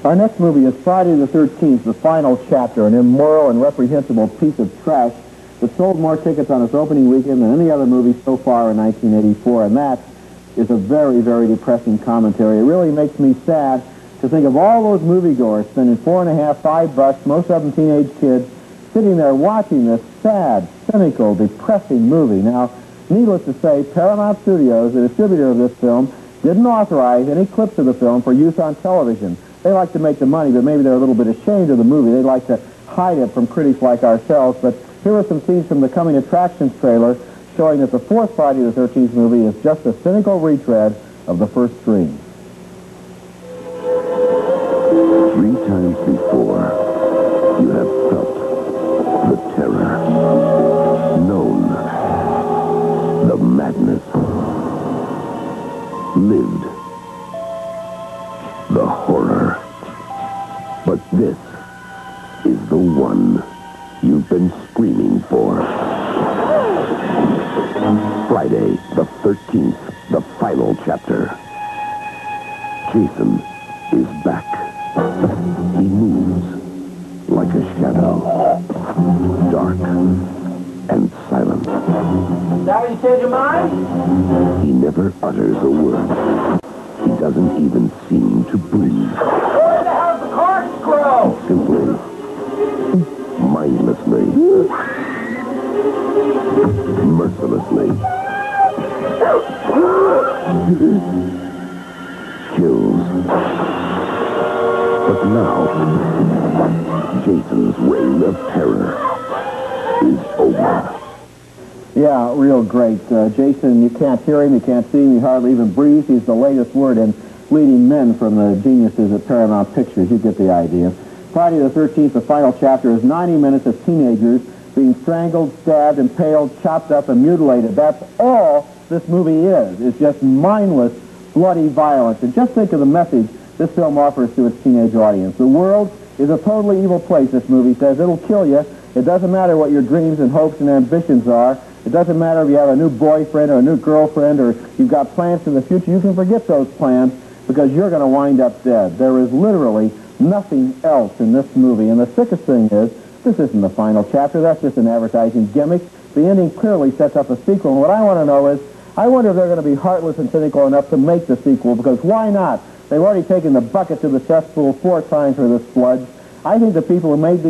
Our next movie is Friday the 13th, the final chapter, an immoral and reprehensible piece of trash that sold more tickets on its opening weekend than any other movie so far in 1984, and that is a very, very depressing commentary. It really makes me sad to think of all those moviegoers spending $4.50, $5, most of them teenage kids, sitting there watching this sad, cynical, depressing movie. Now, needless to say, Paramount Studios, the distributor of this film, didn't authorize any clips of the film for use on television. They like to make the money, but maybe they're a little bit ashamed of the movie. They like to hide it from critics like ourselves. But here are some scenes from the Coming Attractions trailer showing that the fourth Friday the 13th movie is just a cynical retread of the first three. 3 times before, you have felt the terror, known the madness, lived the horror. But this is the one you've been screaming for. Friday the 13th, the final chapter. Jason is back. He moves like a shadow, dark and silent. Sorry you changed your mind? He never utters a word. He doesn't even seem to breathe. Where the hell's the corkscrew? Simply, mindlessly, mercilessly kills. But now, Jason's reign of terror is over. Yeah, real great. Jason, you can't hear him, you can't see him, he hardly even breathes. He's the latest word in leading men from the geniuses at Paramount Pictures. You get the idea. Friday the 13th, the final chapter, is 90 minutes of teenagers being strangled, stabbed, impaled, chopped up, and mutilated. That's all this movie is. It's just mindless, bloody violence. And just think of the message this film offers to its teenage audience. The world is a totally evil place, this movie says. It'll kill you. It doesn't matter what your dreams and hopes and ambitions are. It doesn't matter if you have a new boyfriend or a new girlfriend or you've got plans in the future. You can forget those plans because you're going to wind up dead. There is literally nothing else in this movie. And the sickest thing is, this isn't the final chapter. That's just an advertising gimmick. The ending clearly sets up a sequel. And what I want to know is, I wonder if they're going to be heartless and cynical enough to make the sequel, because why not? They've already taken the bucket to the cesspool 4 times for this sludge. I think the people who made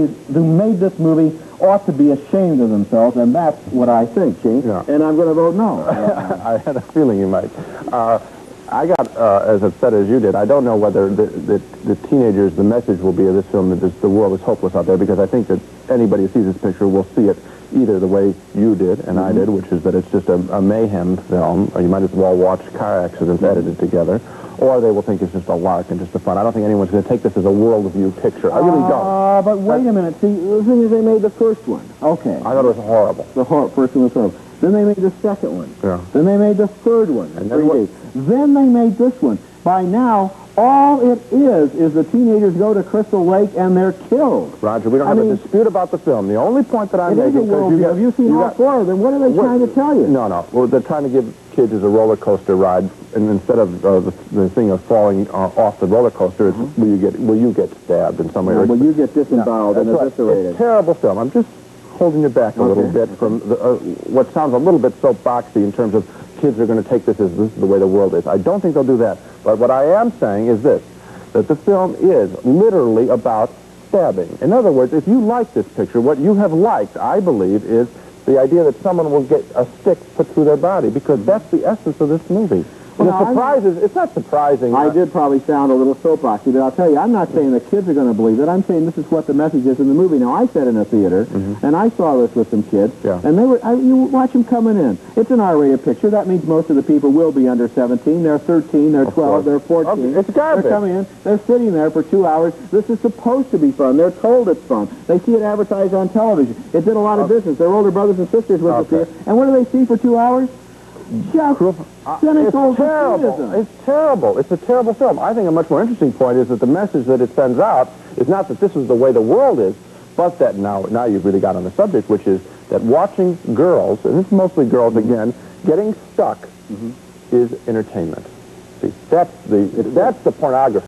this movie ought to be ashamed of themselves, and that's what I think, Chief. Yeah. And I'm going to vote no. I had a feeling you might. I got as upset as you did. I don't know whether the teenagers, the message will be of this film that the world is hopeless out there, because I think that anybody who sees this picture will see it either the way you did and I did, which is that it's just a mayhem film, or you might as well watch car accidents edited together, or they will think it's just a lark and just a fun. I don't think anyone's going to take this as a worldview picture. I really don't. But wait a minute. See, the thing is, they made the first one. Okay. I thought it was horrible. The first one was horrible. Then they made the second one. Yeah. Then they made the third one. And then what? Then they made this one. By now, all it is the teenagers go to Crystal Lake and they're killed. Roger, we don't have a dispute about the film. The only point that I'm making... Have you seen all 4 of them? What are they trying to tell you? No. Well, they're trying to give kids as a roller coaster ride, and instead of the thing of falling off the roller coaster, it's will you get stabbed in some way? Will you get disemboweled and eviscerated? It's a terrible film. I'm just holding you back a little bit from what sounds a little bit soapboxy in terms of kids are going to take this as this is the way the world is. I don't think they'll do that. But what I am saying is this, that the film is literally about stabbing. In other words, if you like this picture, what you have liked, I believe, is the idea that someone will get a stick put through their body, because that's the essence of this movie. Well, it's not surprising. I did probably sound a little soapboxy, but I'll tell you, I'm not saying the kids are going to believe it. I'm saying this is what the message is in the movie. Now, I sat in a theater, and I saw this with some kids, and you watch them coming in. It's an R-rated picture. That means most of the people will be under 17. They're 13, they're 12, they're 14. It's garbage. They're coming in. They're sitting there for 2 hours. This is supposed to be fun. They're told it's fun. They see it advertised on television. It did a lot of business. Their older brothers and sisters went to see it. And what do they see for 2 hours? Just cynical. It's terrible. It's terrible. It's a terrible film. I think a much more interesting point is that the message that it sends out is not that this is the way the world is, but that now you've really got on the subject, which is that watching girls, and it's mostly girls again, getting stuck is entertainment. See, that's the pornography.